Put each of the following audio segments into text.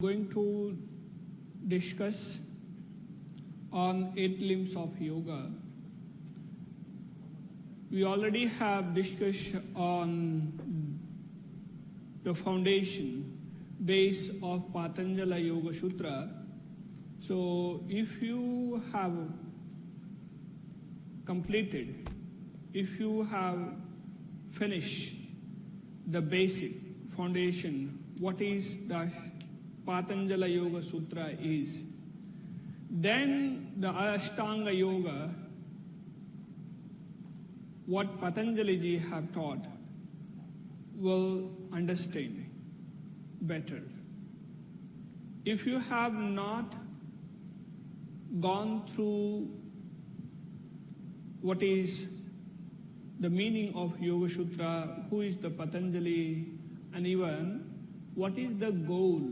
Going to discuss on 8 limbs of yoga. We already have discussed on the foundation base of Patanjali Yoga Sutra. So if you have completed, if you have finished the basic foundation, what is the Patanjali Yoga Sutra is, then the Ashtanga Yoga, what Patanjali ji have taught, will understand better. If you have not gone through what is the meaning of Yoga Sutra, who is the Patanjali, and even what is the goal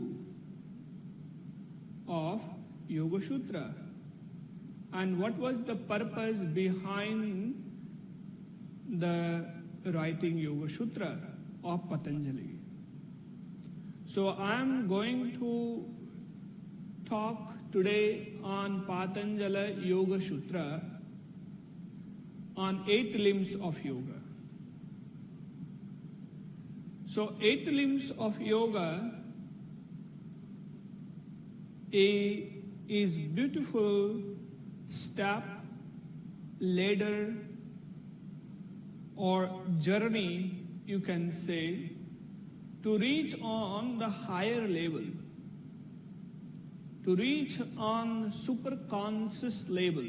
of Yoga Sutra, and what was the purpose behind the writing Yoga Sutra of Patanjali. So I am going to talk today on Patanjali Yoga Sutra on 8 limbs of yoga. So 8 limbs of yoga is beautiful step, ladder, or journey, you can say, to reach on the higher level, to reach on super conscious level.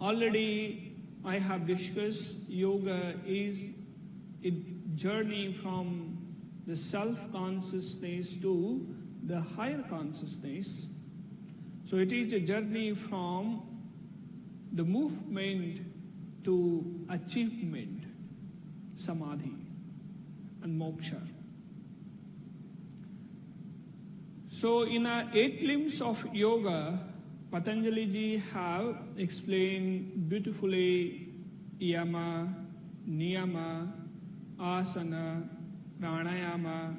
Already I have discussed yoga is a journey from the self-consciousness to the higher consciousness. So it is a journey from the movement to achievement, samadhi and moksha. So in our 8 limbs of yoga, Patanjali ji have explained beautifully Yama, Niyama, Asana, Pranayama,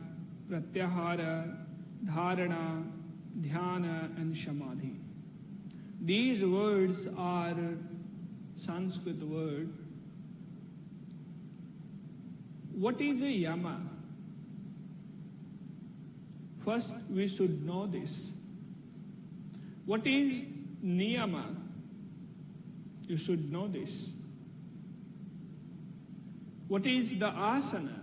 Pratyahara, Dharana, Dhyana and Samadhi. These words are Sanskrit word. What is a Yama? First we should know this. What is Niyama? You should know this. What is the Asana?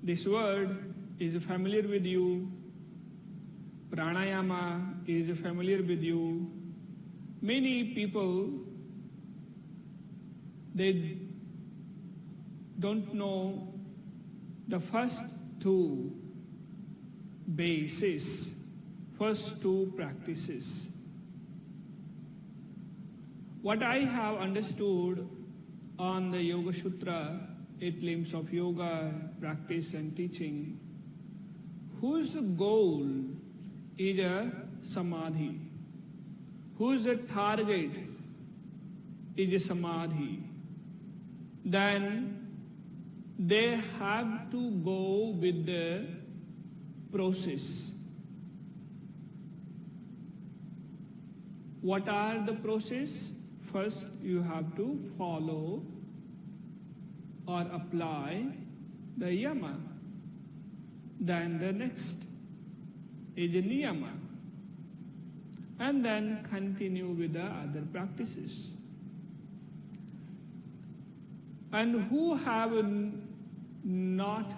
This word is familiar with you. Pranayama is familiar with you. Many people, they don't know the first 2 bases, first 2 practices. What I have understood on the Yoga Sutra, 8 limbs of yoga, practice and teaching, whose goal is a samadhi, whose target is a samadhi, then they have to go with the process. What are the process? First, you have to follow or apply the Yama. Then the next is a Niyama. And then continue with the other practices. And who have not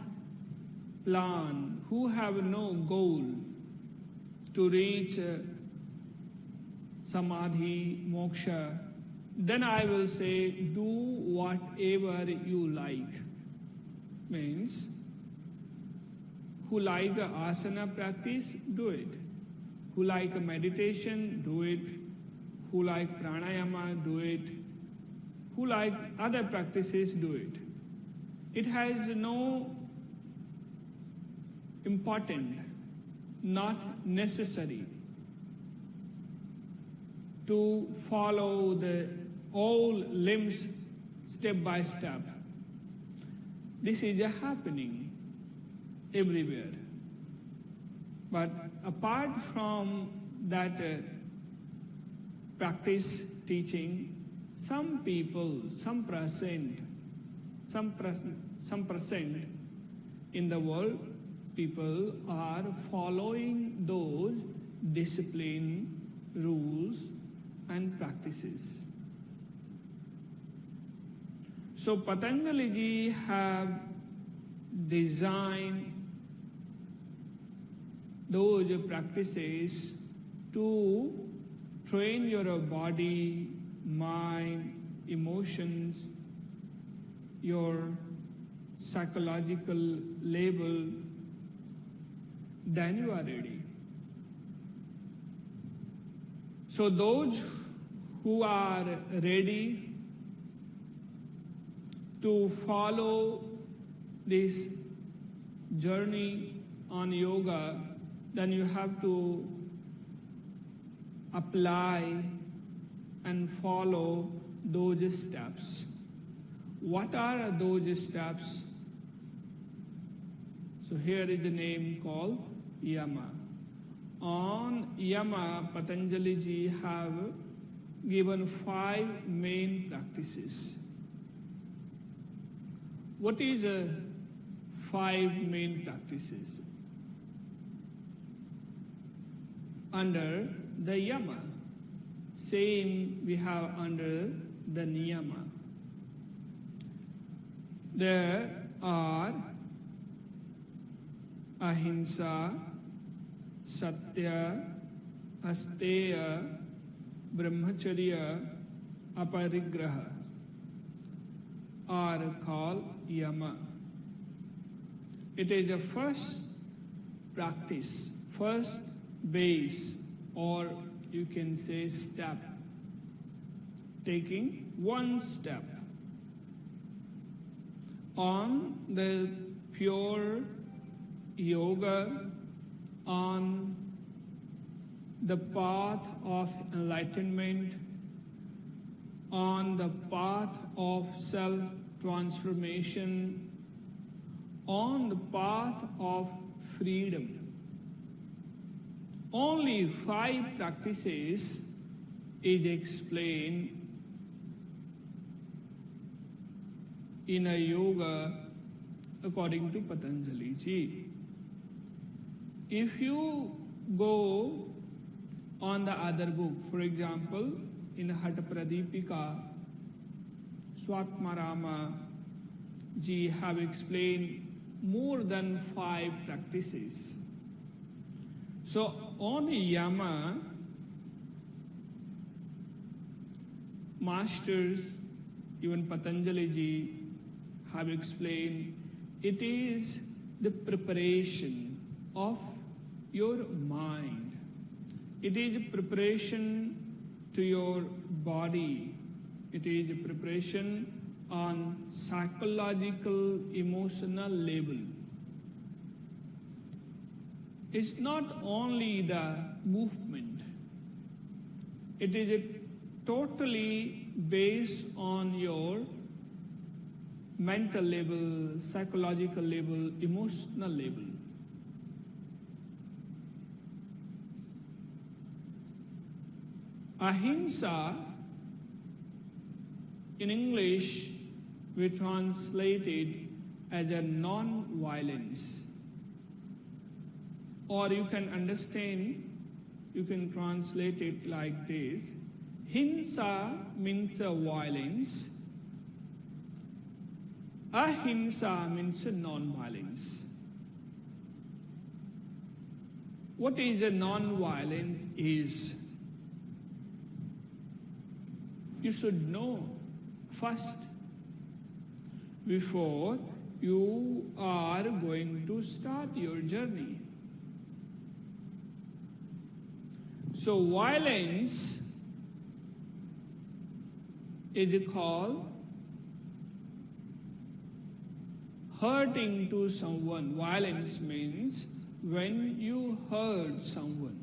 plan, who have no goal to reach samadhi, moksha, then I will say do whatever you like. Means, who like asana practice, do it. Who like meditation, do it. Who like pranayama, do it. Who like other practices, do it. It has no important, not necessary to follow the all limbs step by step. This is a happening. everywhere. But apart from that practice teaching, some people, some percent in the world, people are following those discipline, rules, and practices. So Patanjali ji have designed those practices to train your body, mind, emotions, your psychological level, then you are ready. So those who are ready to follow this journey on yoga, then you have to apply and follow those steps. What are those steps? So here is a name called Yama. On Yama, Patanjali ji have given 5 main practices. What is 5 main practices? Under the Yama, same we have under the Niyama. There are Ahimsa, Satya, Asteya, Brahmacharya, Aparigraha are called Yama. It is the first practice, first base, or you can say step, taking one step on the pure yoga, on the path of enlightenment, on the path of self-transformation, on the path of freedom. Only 5 practices is explained in a yoga according to Patanjali ji. If you go on the other book, for example, in Hatha Pradipika, Swatmarama ji have explained more than 5 practices. So on Yama, masters, even Patanjali ji have explained, it is the preparation of your mind. It is a preparation to your body. It is a preparation on psychological, emotional level. It's not only the movement. It is totally based on your mental level, psychological level, emotional level. Ahimsa, in English, we translate it as a non-violence. Or you can understand, you can translate it like this. Hinsa means violence. Ahimsa means non-violence. What is a non-violence is? You should know first before you are going to start your journey. So violence is called hurting to someone. Violence means when you hurt someone,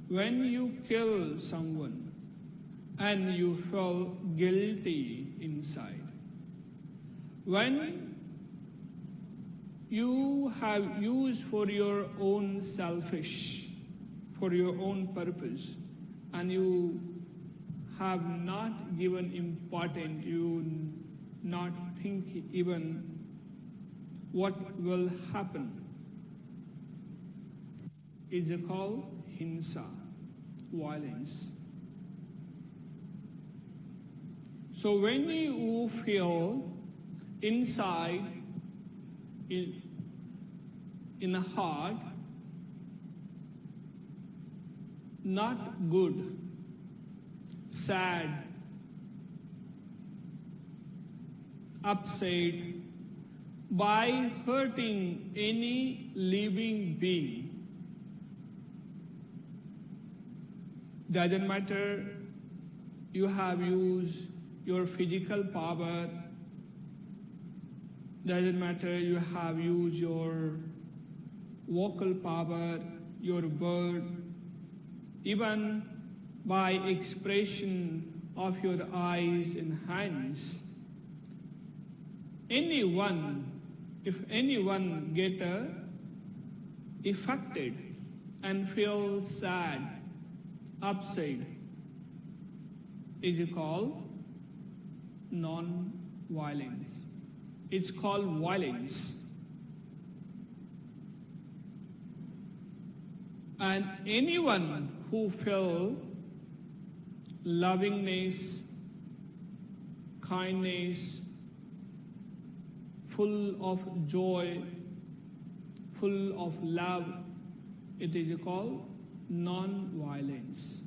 when you kill someone, and you feel guilty inside. When you have used for your own selfish, for your own purpose, and you have not given importance, you not think even what will happen. It's called hinsa, violence. So when you feel inside in the heart not good, sad, upset by hurting any living being, doesn't matter you have used your physical power, doesn't matter you have used your vocal power, your word, even by expression of your eyes and hands. If anyone get affected and feel sad, upset, is called non-violence. It's called violence. And anyone who feel lovingness, kindness, full of joy, full of love, it is called non-violence.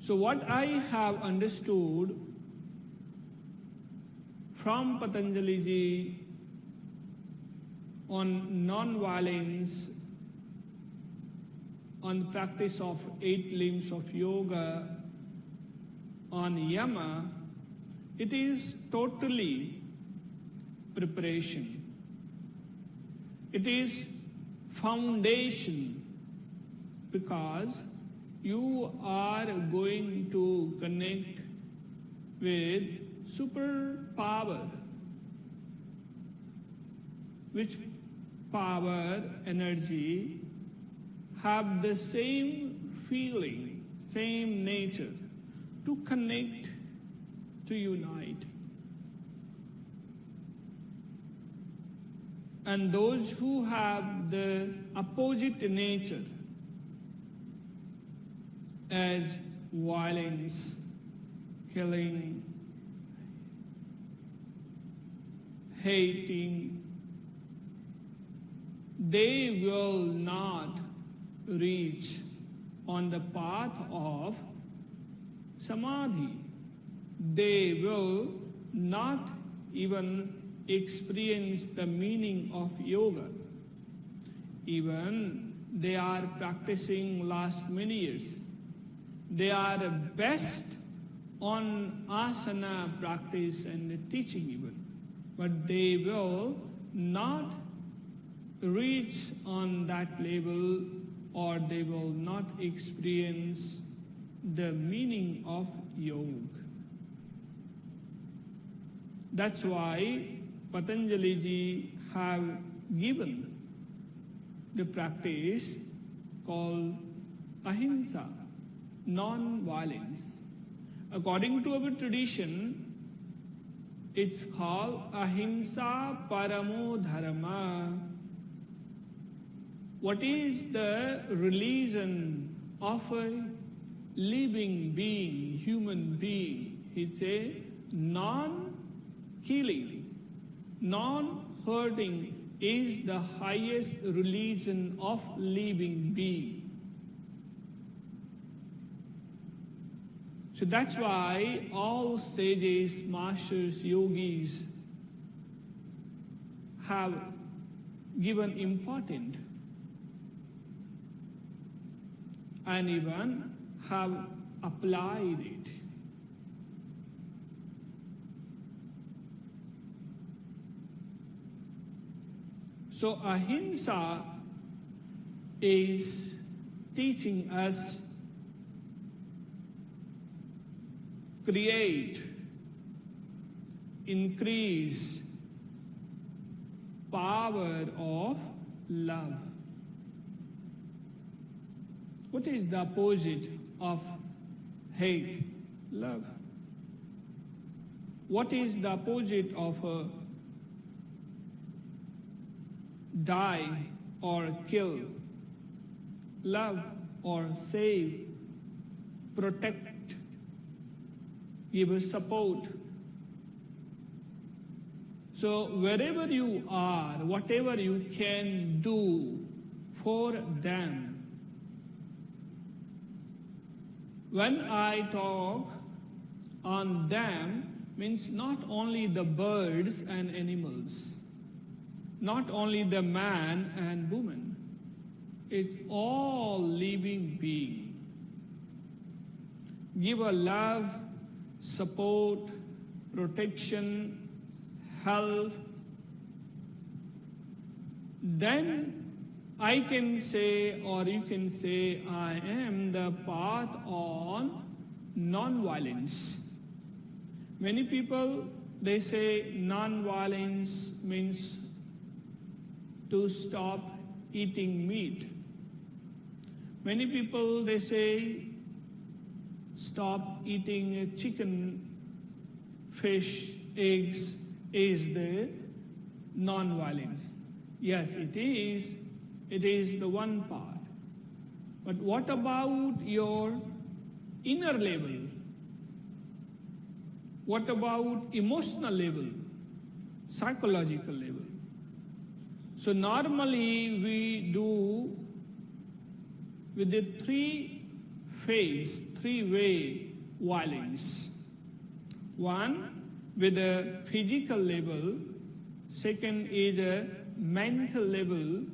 So what I have understood from Patanjali Ji on non-violence, on practice of 8 limbs of yoga, on Yama, it is totally preparation. It is foundation, because you are going to connect with superpower, which power, energy, have the same feeling, same nature, to connect, to unite. And those who have the opposite nature, as violence, killing, hating, they will not reach on the path of samadhi. They will not even experience the meaning of yoga. Even they are practicing last many years. They are best on asana practice and teaching even, but they will not reach on that level, or they will not experience the meaning of yoga. That's why Patanjali Ji have given the practice called ahimsa, non-violence. According to our tradition, it's called ahimsa paramo dharma. What is the religion of a living being, human being? It's a non-killing, non-hurting is the highest religion of living being. So that's why all sages, masters, yogis have given importance and even have applied it. So ahimsa is teaching us create increase power of love. What is the opposite of hate? Love. What is the opposite of die or kill? Love or save, protect, give support. So wherever you are, whatever you can do for them. When I talk on them, means not only the birds and animals, not only the man and woman, it's all living being. Give a love, support, protection, help. Then I can say, or you can say, I am the path on non-violence. Many people, they say non-violence means to stop eating meat. Many people, they say stop eating chicken, fish, eggs is the non-violence. Yes, it is. It is the one part. But what about your inner level? What about emotional level, psychological level? So normally we do with the three-way violence. One with a physical level, second is a mental level,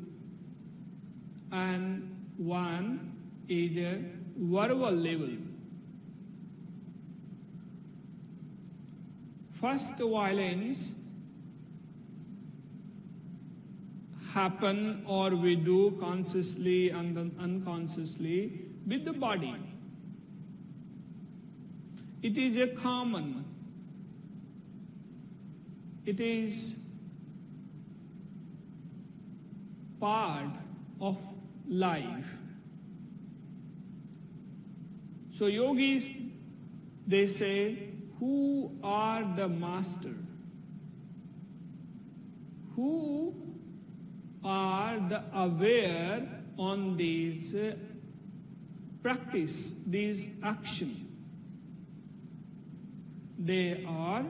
and one is a verbal level. First violence happen or we do consciously and unconsciously with the body. It is a common. It is part of life. So yogis, they say, who are the master? Who are the aware on these practice, these action? They are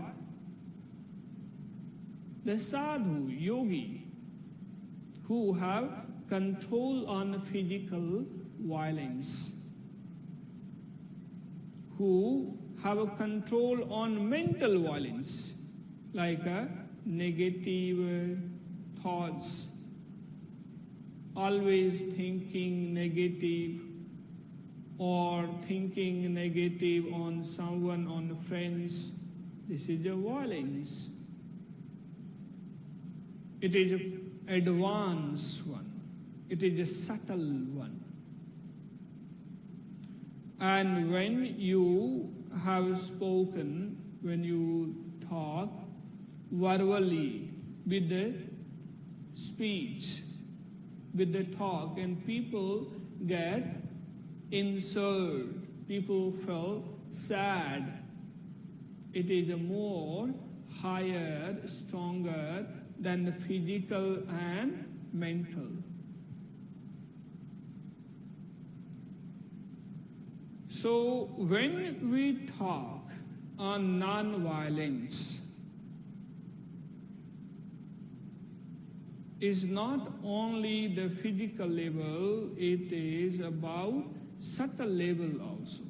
the sadhu, yogi, who have control on physical violence, who have a control on mental violence, like negative thoughts, always thinking negative or thinking negative on someone, on friends. This is a violence. It is an advanced one. It is a subtle one. And when you have spoken, when you talk verbally with the speech, with the talk, and people get insulted, people feel sad, it is a more higher, stronger than the physical and mental. So when we talk on non-violence, is not only the physical level, it is about subtle level also.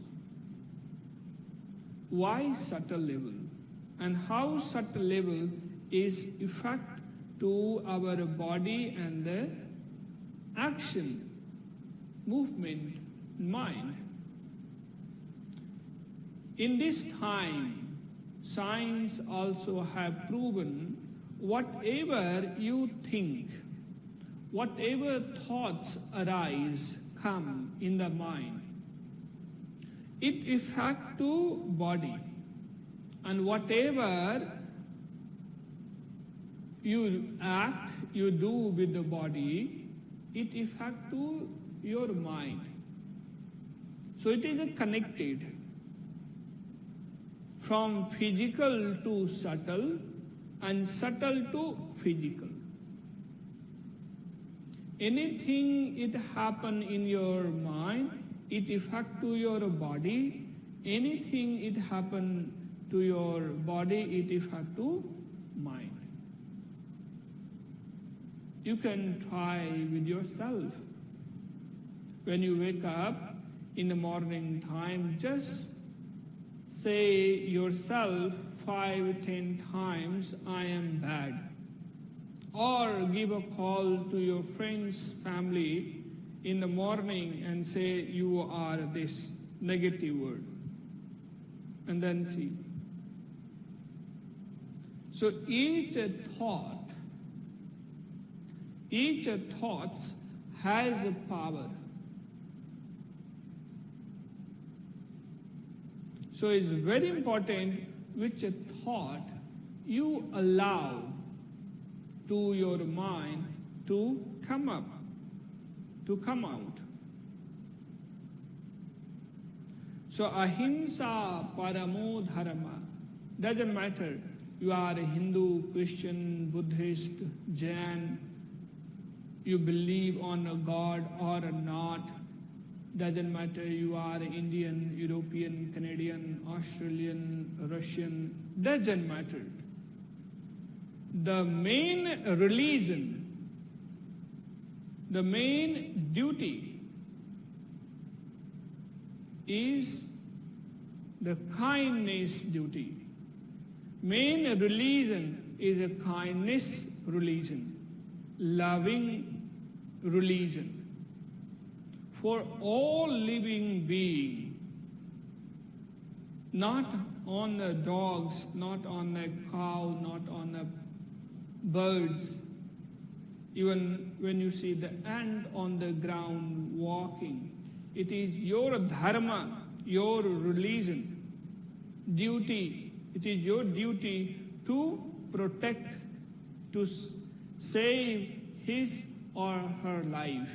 Why subtle level? And how subtle level is effect to our body and the action, movement, mind. In this time, science also have proven whatever you think, whatever thoughts arise, come in the mind, it affects to body. And whatever you act, you do with the body, it affects to your mind. So it is connected from physical to subtle and subtle to physical. Anything it happen in your mind, it affect to your body. Anything it happen to your body, it affect to mind. You can try with yourself. When you wake up in the morning time, just say yourself 5-10 times, I am bad. Or give a call to your friends, family in the morning and say you are this negative word. And then see. So each thought has a power. So it's very important which thought you allow to your mind to come up, to come out. So ahimsa paramo dharma. Doesn't matter you are a Hindu, Christian, Buddhist, Jain, you believe on a God or not. Doesn't matter you are Indian, European, Canadian, Australian, Russian. Doesn't matter. The main religion, the main duty is the kindness duty. Main religion is a kindness religion, loving religion. For all living beings, not on the dogs, not on the cow, not on the birds. Even when you see the ant on the ground walking, it is your dharma, your religion, duty. It is your duty to protect, to save his or her life.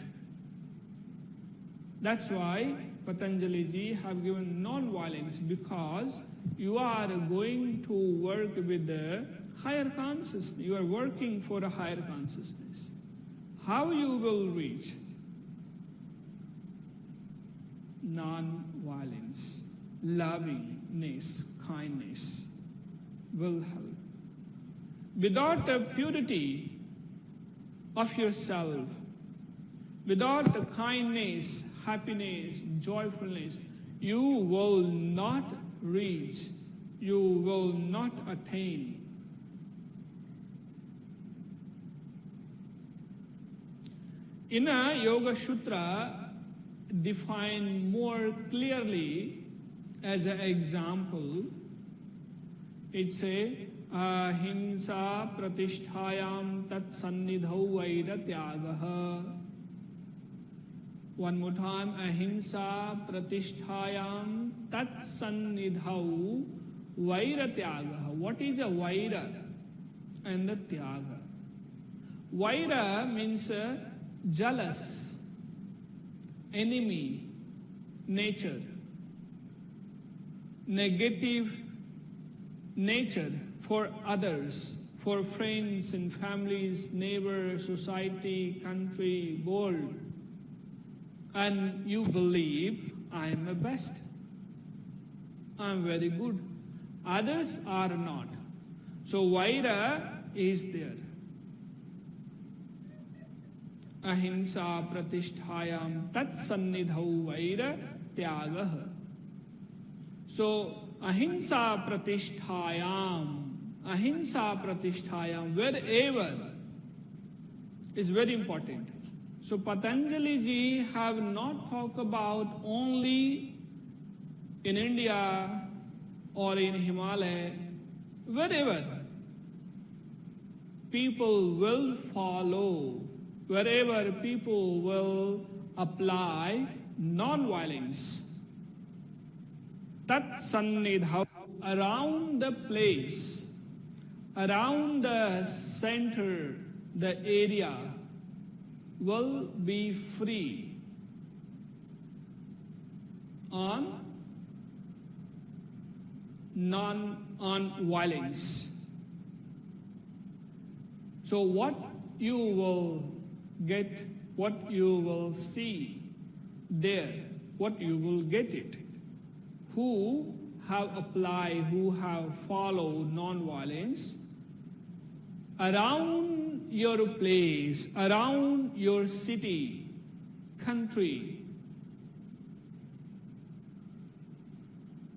That's why Patanjali Ji have given non-violence, because you are going to work with the higher consciousness. You are working for a higher consciousness. How you will reach? Non-violence, lovingness, kindness will help. Without the purity of yourself, without the kindness, happiness, joyfulness, you will not reach, you will not attain. In a Yoga Sutra, define more clearly as an example, it says, ahimsa pratisthayam tat sannidhau vaira tyagaha. One more time, ahimsa pratisthayam tat sannidhau vaira tyagaha. What is a vaira and the tyaga? Vaira means jealous, enemy, nature, negative nature for others, for friends and families, neighbors, society, country, world. And you believe, I am the best, I am very good. Others are not. So vaira is there. Ahimsa pratisthayam tat sannidhau vaira tyagaha. So ahimsa pratisthayam, wherever is very important. So Patanjali Ji have not talked about only in India or in Himalaya, wherever people will follow, wherever people will apply non-violence. Tat sannidhau, around the place, around the center, the area will be free on violence. So what you will get, what you will see there, what you will get it. Who have applied, who have followed non-violence, around your place, around your city, country,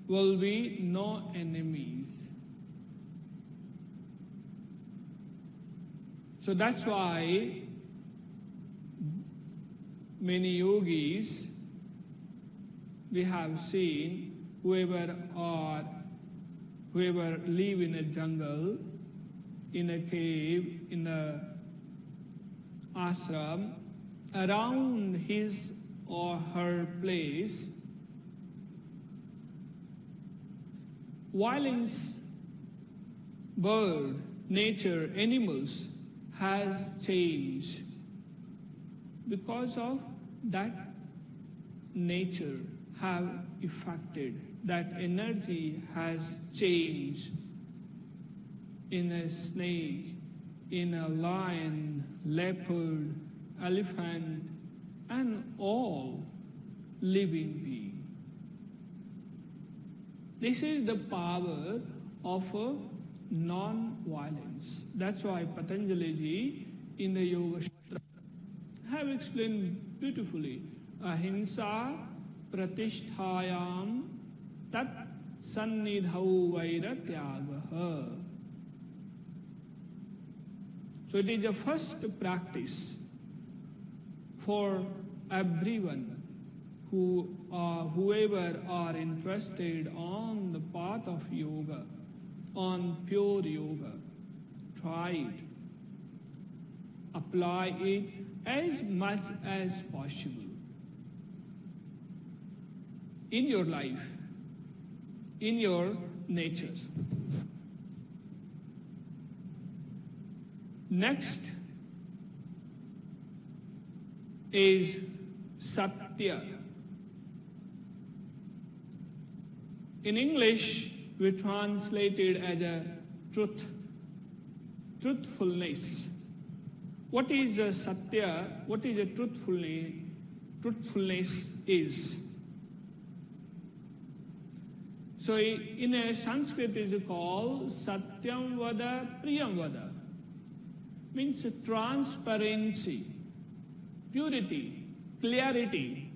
will be no enemies. So that's why many yogis we have seen, whoever live in a jungle, in a cave, in a ashram, around his or her place, violence, bird, nature, animals has changed because of that nature have affected, that energy has changed in a snake, in a lion, leopard, elephant, and all living beings. This is the power of non-violence. That's why Patanjali Ji in the Yoga Sutra have explained beautifully. Ahimsa pratisthayam tat sannidhau vairatyagaha. So it is the first practice for everyone whoever are interested on the path of yoga, on pure yoga. Try it. Apply it as much as possible in your life, in your nature. Next is Satya. In English, we translate it as a truth, truthfulness. What is a Satya? What is a truthfulness? Truthfulness is. So in a Sanskrit it is called Satyam Vada Priyam Vada. Means transparency, purity, clarity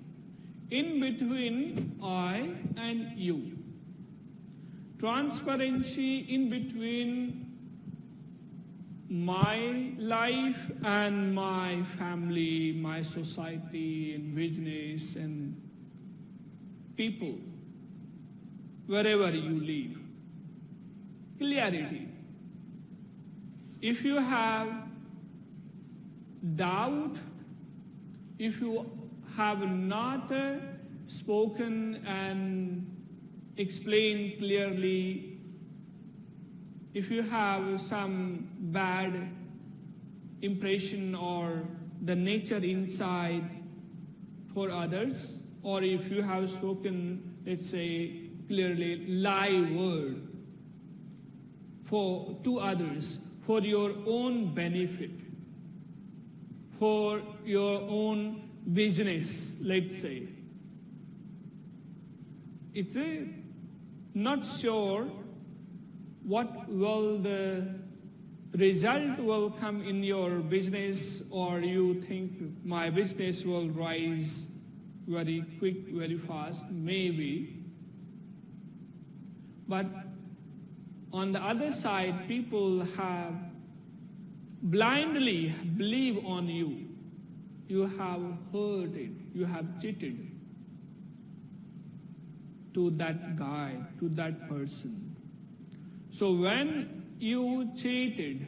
in between I and you. Transparency in between my life and my family, my society and business and people, wherever you live. Clarity. If you have doubt, if you have not spoken and explained clearly, if you have some bad impression or the nature inside for others, or if you have spoken, let's say, clearly lie word to others for your own benefit, for your own business, let's say, it's not sure what will the result will come in your business, or you think my business will rise very quick, very fast, maybe. But on the other side, people have blindly believe on you. You have hurt it, you have cheated to that guy, to that person. So when you cheated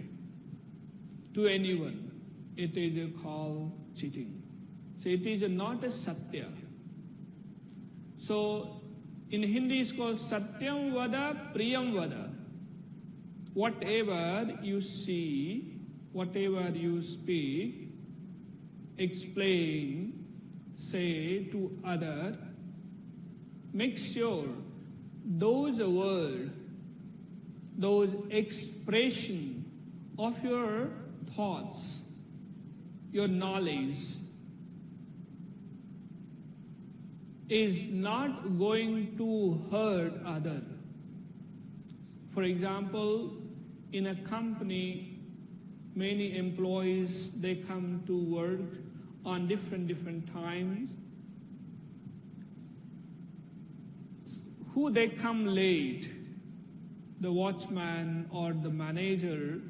to anyone, it is called cheating. So it is not a Satya. So in Hindi it's called Satyam Vada Priyam Vada. whatever you see, whatever you speak, explain, say to other, make sure those words, those expression of your thoughts, your knowledge is not going to hurt other. For example, in a company, many employees, they come to work on different times. Who they come late, the watchman or the manager,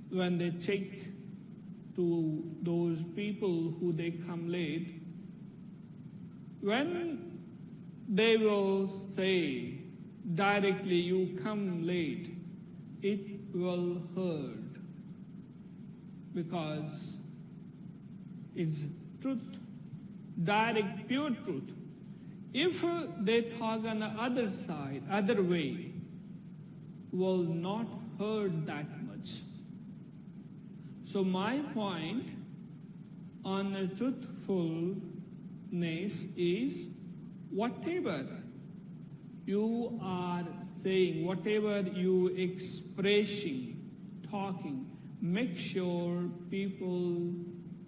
when they check to those people who they come late, when they will say directly you come late, it will hurt because it's truth, direct, pure truth. If they talk on the other side, other way, will not hurt that much. So my point on truthfulness is whatever you are saying, whatever you expressing, talking, make sure people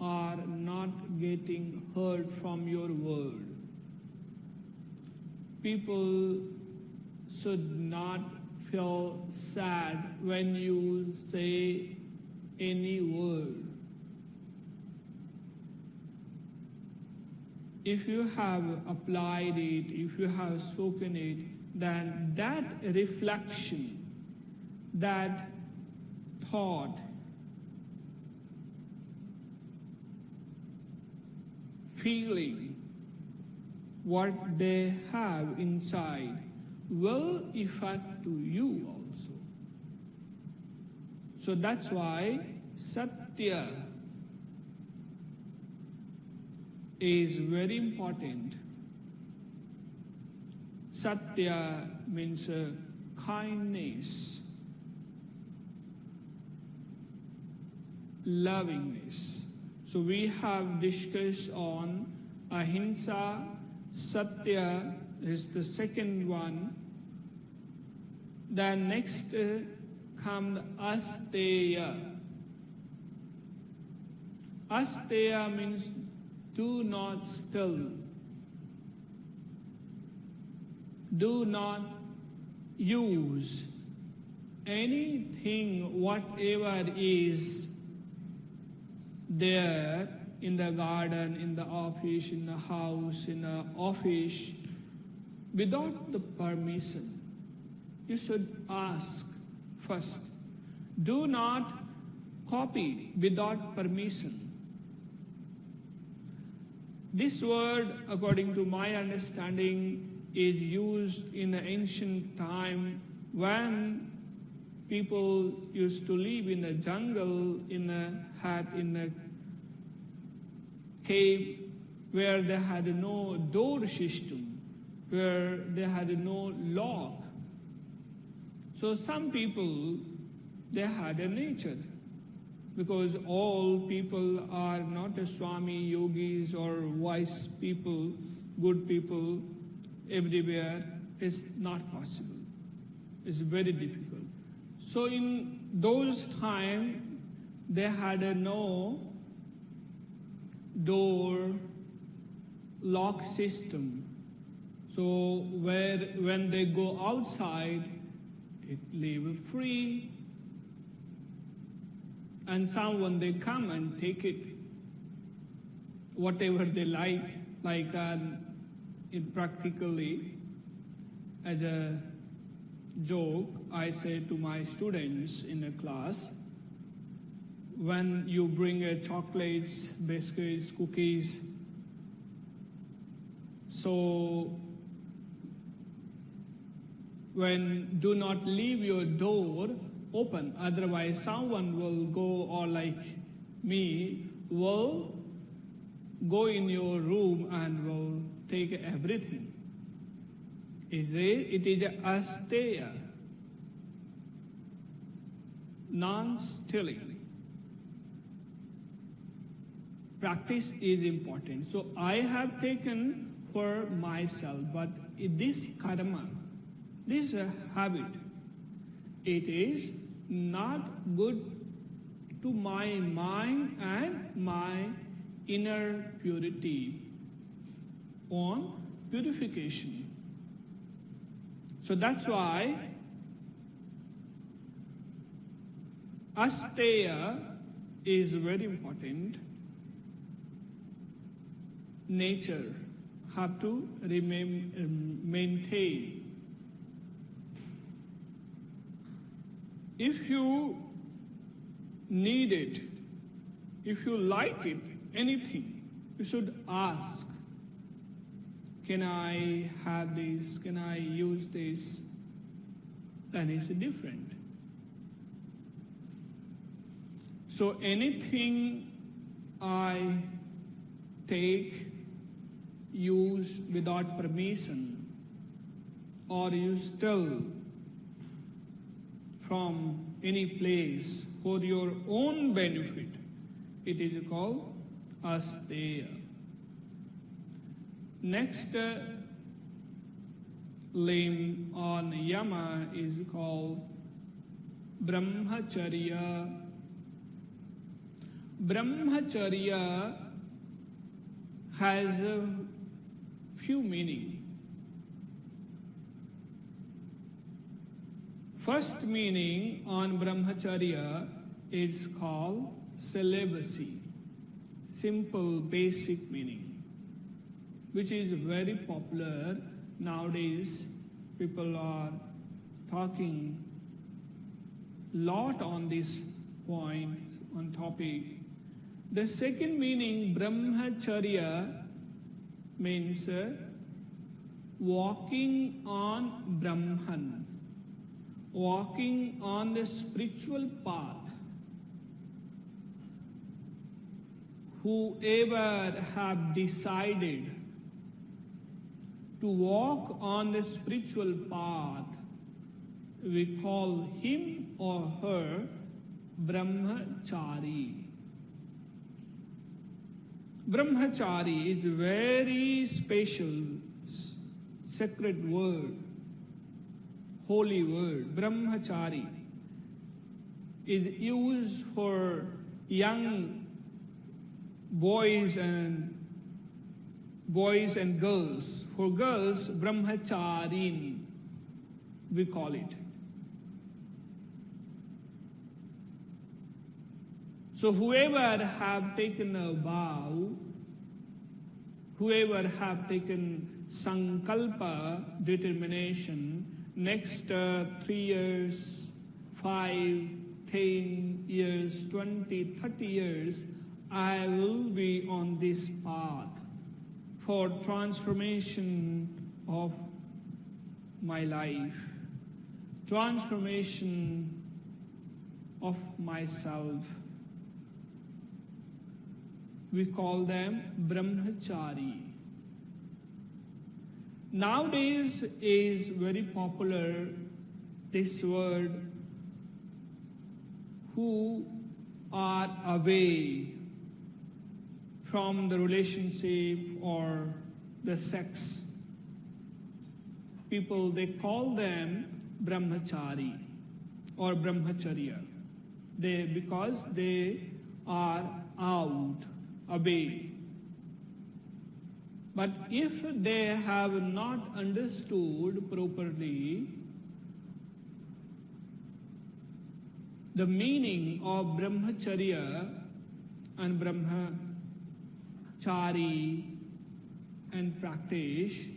are not getting hurt from your word. People should not feel sad when you say any word. If you have applied it, if you have spoken it, then that reflection, that thought, feeling, what they have inside will affect to you also. So that's why Satya is very important. Satya means kindness, lovingness. So we have discussed on ahimsa. Satya is the second one. Then next comes Asteya. Asteya means do not steal. Do not use anything, whatever is there in the garden, in the office, in the house, in the office, without the permission. You should ask first. Do not copy without permission. This word, according to my understanding, is used in the ancient time when people used to live in the jungle, in a hut, in a cave, where they had no door system, where they had no lock. So some people, they had a nature, because all people are not a Swami, yogis or wise people, good people everywhere. Is not possible. It's very difficult. So in those times, they had no door lock system. So when they go outside, it live free. And someone, they come and take it, whatever they like it practically. As a joke, I say to my students in a class, when you bring chocolates, biscuits, cookies, so do not leave your door open, otherwise someone will go, or like me, will go in your room and will take everything. It is asteya. non-stealing. Practice is important. So I have taken for myself, but this karma, this habit, it is not good to my mind and my inner purity on purification. So that's why Asteya is very important. Nature have to maintain. If you need it, if you like it, anything, you should ask, can I have this, can I use this? That is different. So anything I take, use without permission, or you steal from any place for your own benefit, it is called asteya. Next limb on Yama is called brahmacharya. Brahmacharya has a few meanings. First meaning on brahmacharya is called celibacy, simple basic meaning, which is very popular nowadays. People are talking lot on this point, on topic. The second meaning, brahmacharya, means walking on Brahman, walking on the spiritual path. Whoever have decided to walk on the spiritual path, we call him or her brahmachari. Brahmachari is a very special, sacred word, holy word. Brahmachari is used for young boys and girls. For girls, brahmacharin, we call it. So whoever have taken a vow, whoever have taken sankalpa, determination, next 3 years, 5, 10 years, 20, 30 years, I will be on this path for transformation of my life, transformation of myself. We call them brahmachari. Nowadays is very popular this word, who are away from the relationship or the sex. People, they call them brahmachari or brahmacharya. Because they are out, away. But if they have not understood properly the meaning of brahmacharya and brahmachari and practice,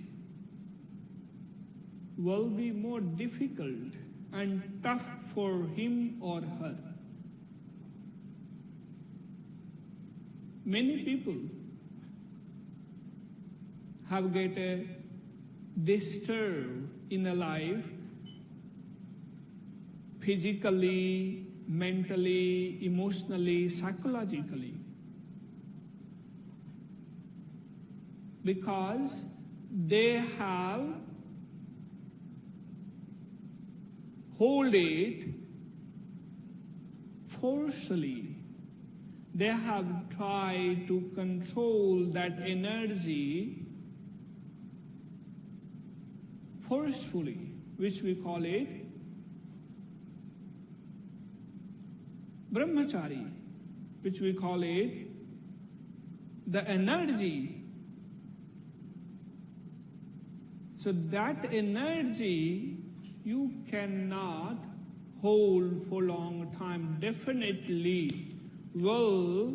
will be more difficult and tough for him or her. Many people have get disturbed in a life, physically, mentally, emotionally, psychologically, because they have hold it forcefully they have tried to control that energy forcefully, which we call it brahmachari, which we call it the energy. So that energy you cannot hold for a long time, definitely will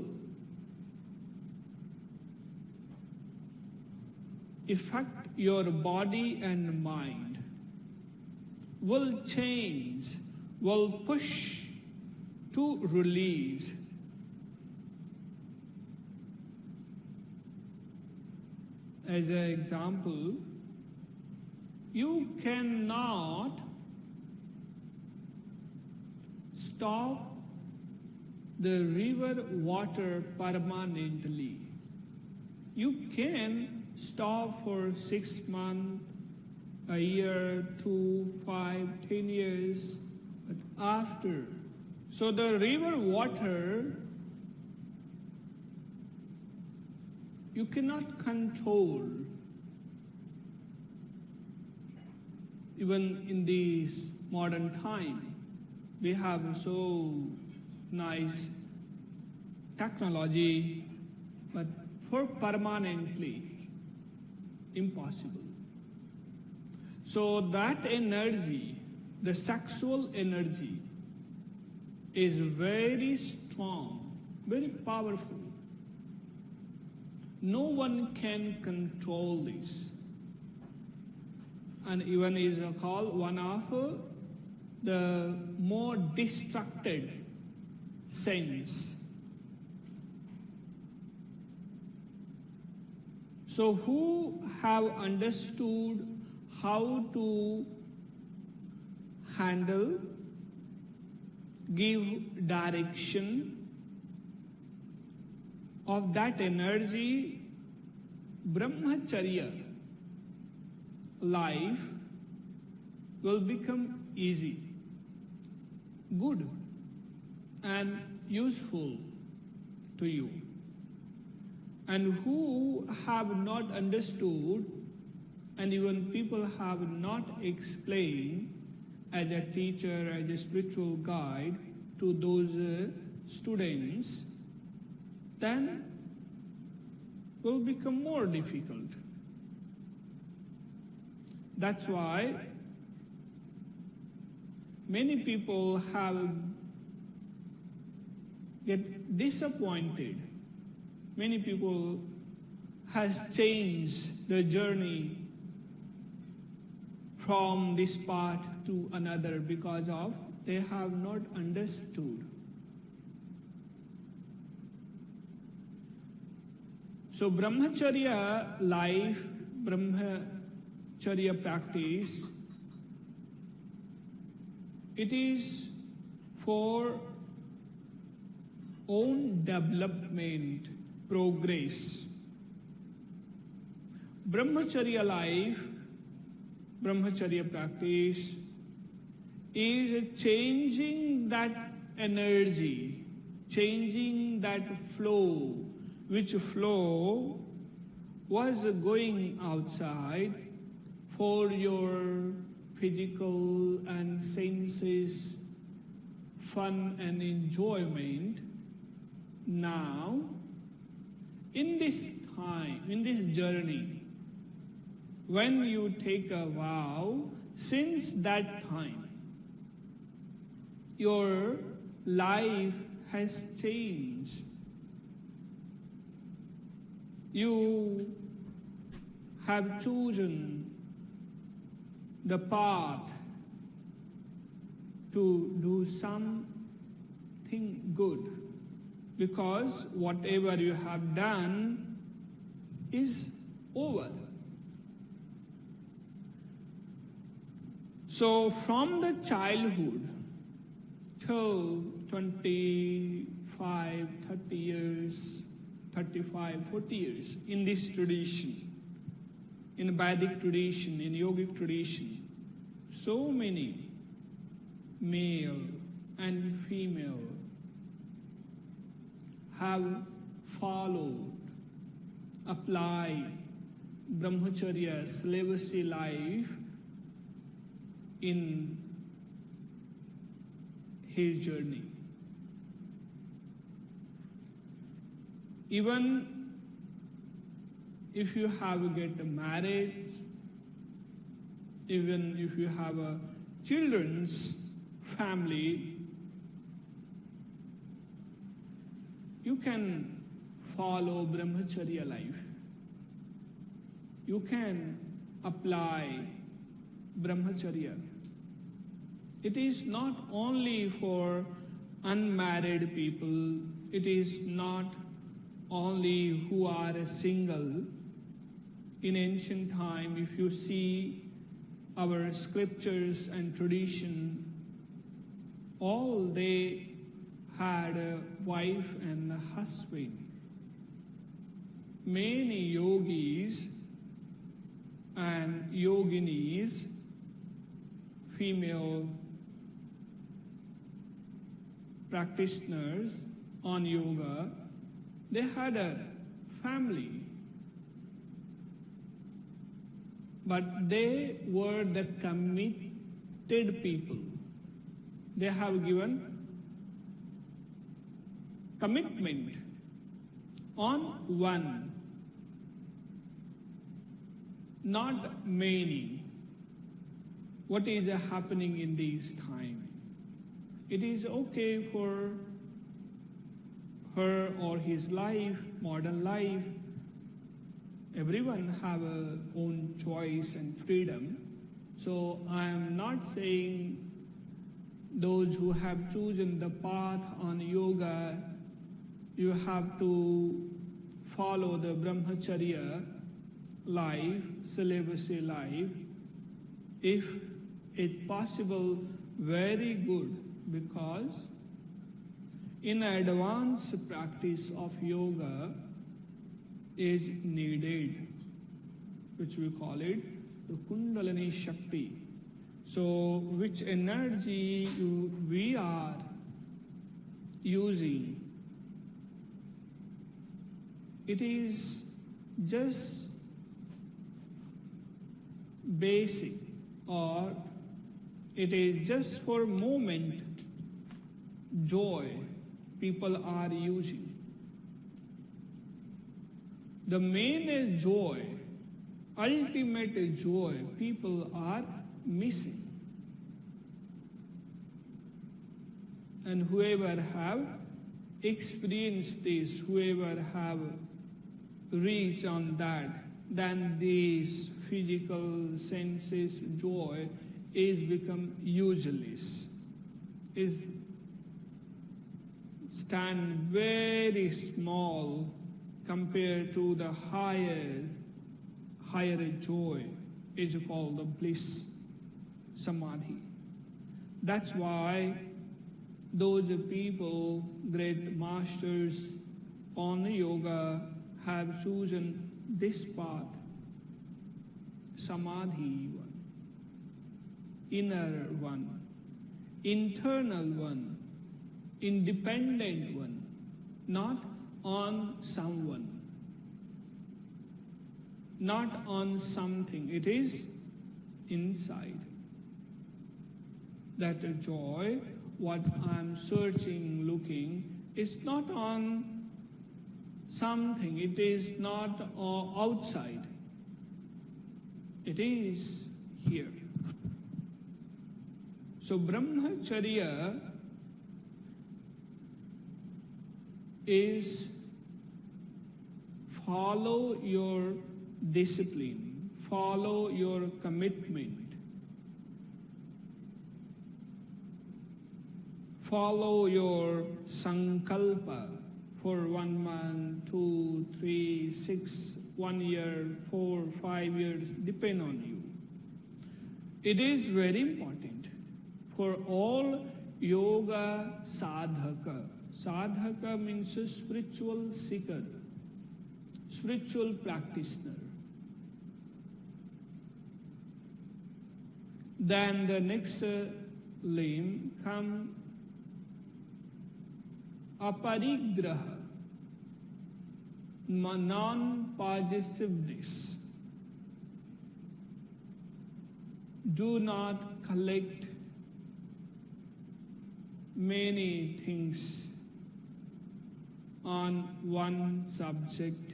affect your body and mind, will change, will push to release. As an example, you cannot stop the river water permanently. You can stop for 6 months, a year, 2, 5, 10 years, but after. So the river water, you cannot control. Even in this modern time, we have so nice technology, but for permanently, impossible. So that energy, the sexual energy, is very strong, very powerful. No one can control this. And even is called one of the more destructive sense. So who have understood how to handle, give direction of that energy, brahmacharya life will become easy, good and useful to you. And who have not understood, and even people have not explained as a teacher, as a spiritual guide to those students, then will become more difficult. That's why many people get disappointed. Many people has changed the journey from this path to another because of they have not understood. So brahmacharya life, brahmacharya practice, it is for own development, progress. Brahmacharya life, brahmacharya practice is changing that energy, changing that flow, which flow was going outside for your physical and senses fun and enjoyment. Now, in this time, in this journey, when you take a vow, since that time, your life has changed. You have chosen the path to do something good, because whatever you have done is over. So from the childhood till 25, 30 years, 35, 40 years in this tradition, in Vedic tradition, in yogic tradition, so many male and female have followed, applied brahmacharya celibacy life in his journey. Even if you have get married, even if you have a children's family, you can follow brahmacharya life. You can apply brahmacharya. It is not only for unmarried people, it is not only who are single. In ancient time, if you see our scriptures and tradition, all they had a wife and a husband. Many yogis and yoginis, female practitioners on yoga, they had a family. But they were the committed people. They have given commitment on one, not many. What is happening in these times? It is okay for her or his life, modern life. Everyone have a own choice and freedom. So I am not saying those who have chosen the path on yoga, you have to follow the brahmacharya life, celibacy life. If it's possible, very good, because in advanced practice of yoga is needed, which we call it the Kundalini Shakti. So which energy we are using, it is just basic, or it is just for moment joy people are using. The main joy, ultimate joy, people are missing. And whoever have experienced this, whoever have reached on that, then this physical senses joy is become useless, is stand very small compared to the higher joy, is called the bliss, samadhi. That's why those people, great masters on yoga, have chosen this path, samadhi one, inner one, internal one, independent one, not on someone, not on something. It is inside. That joy, what I'm searching, looking, is not on something. It is not outside. It is here. So brahmacharya is follow your discipline, follow your commitment, follow your sankalpa for 1 month, 2, 3, 6, 1 year, 4, 5 years, depend on you. It is very important for all yoga sadhaka. Sadhaka means a spiritual seeker, spiritual practitioner. Then the next limb come aparigraha. non-possessiveness. Do not collect many things on one subject,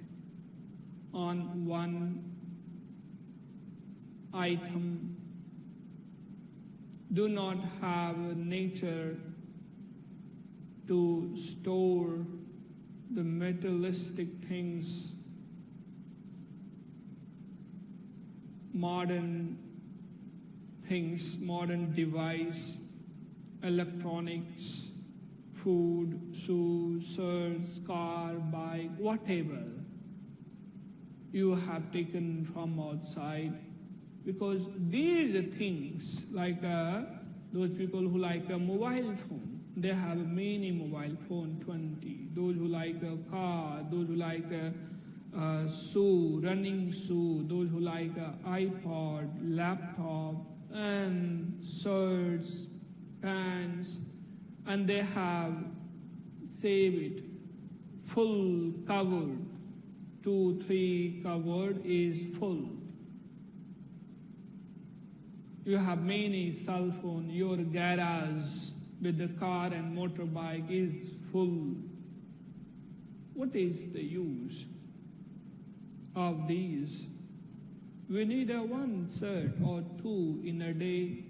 on one item. Do not have nature to store the materialistic things, modern things, modern device, electronics, food, shoes, shirts, car, bike, whatever you have taken from outside. Because these things, like those people who like a mobile phone, they have many mobile phone, 20. Those who like a car, those who like a shoe, running shoe, those who like an iPod, laptop, and shirts, pants, and they have saved it full covered, 2, 3 covered is full. You have many cell phone, your garage with the car and motorbike is full. What is the use of these? We need a one shirt or two in a day.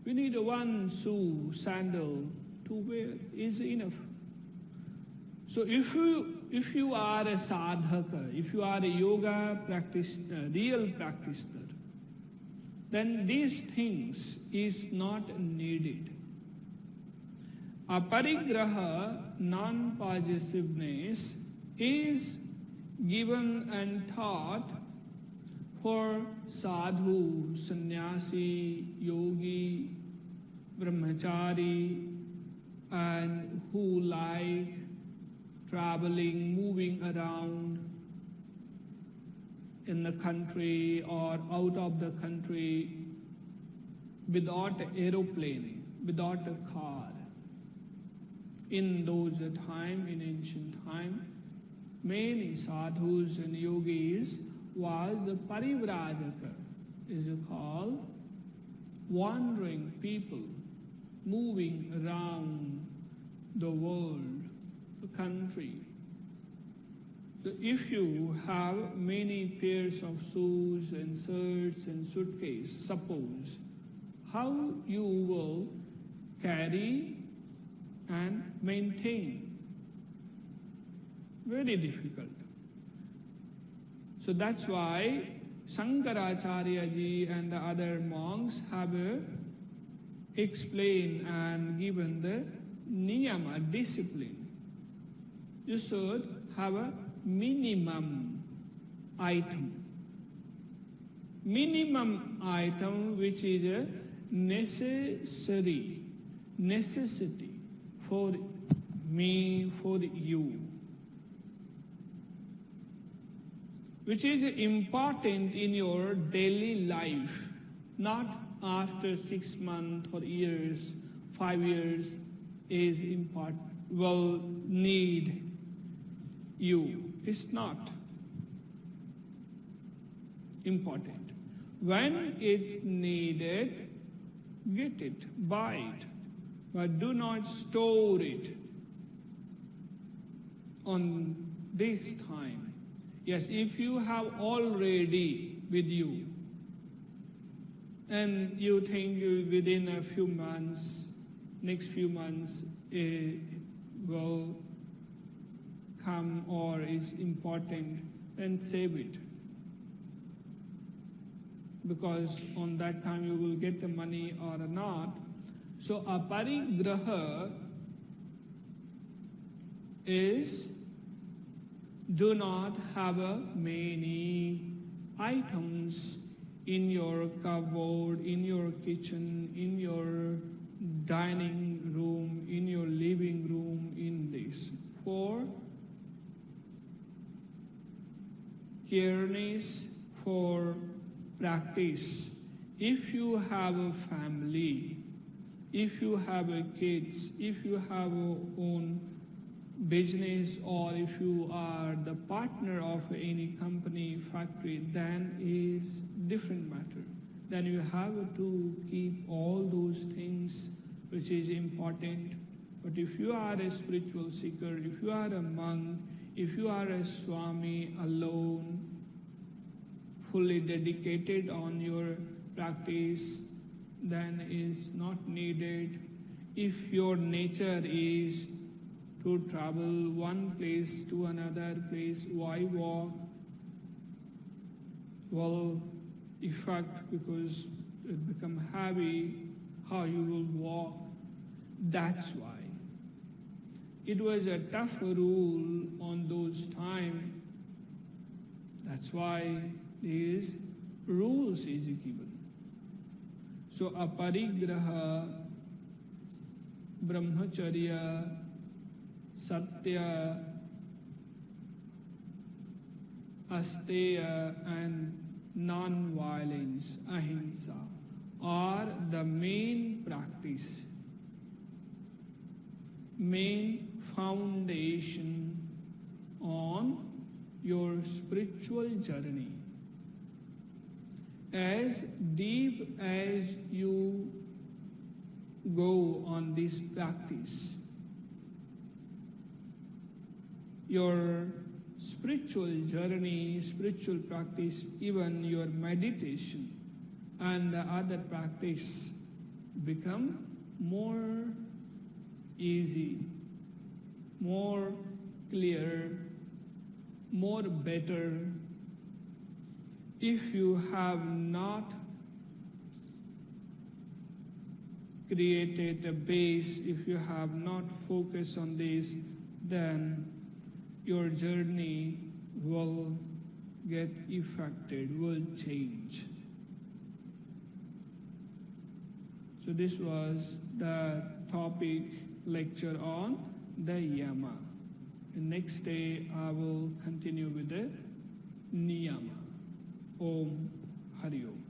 We need a one shoe, sandal to wear is enough. So if you are a sadhaka, if you are a yoga practitioner, real practitioner, then these things is not needed. Aparigraha, non-possessiveness, is given and taught for sadhu, sannyasi, yogi, brahmachari, and who like traveling, moving around in the country or out of the country without an aeroplane, without a car. In those time, in ancient time, many sadhus and yogis was a parivrajaka, is called wandering people, moving around the world, the country. So if you have many pairs of shoes and shirts and suitcase, suppose, how you will carry and maintain? Very difficult. So that's why Shankaracharya ji and the other monks have explained and given the niyama, discipline. You should have a minimum item. Minimum item which is a necessity for me, for you, which is important in your daily life, not after 6 months or years, 5 years is important, will need you. It's not important. When it's needed, get it, buy it, but do not store it on this time. Yes, if you have already with you, and you think within a few months, next few months, it will come or is important, then save it. Because on that time you will get the money or not. So a parigraha is do not have many items in your cupboard, in your kitchen, in your dining room, in your living room, in this. For careness, for practice. If you have a family, if you have kids, if you have your own business, or if you are the partner of any company, factory, then is different matter. Then you have to keep all those things which is important. But if you are a spiritual seeker, if you are a monk, if you are a Swami alone, fully dedicated on your practice, then is not needed. If your nature is to travel one place to another place, why walk? Well, in fact, because it become heavy, how you will walk. That's why. It was a tough rule on those time. That's why these rules is given. So aparigraha, brahmacharya, satya, asteya, and non-violence, ahimsa, are the main practice, main foundation on your spiritual journey. As deep as you go on this practice, your spiritual journey, spiritual practice, even your meditation and the other practice become more easy, more clear, more better. If you have not created a base, if you have not focused on this, then your journey will get affected, will change. So this was the topic lecture on the Yama. And next day I will continue with the Niyama. Om Hari Om.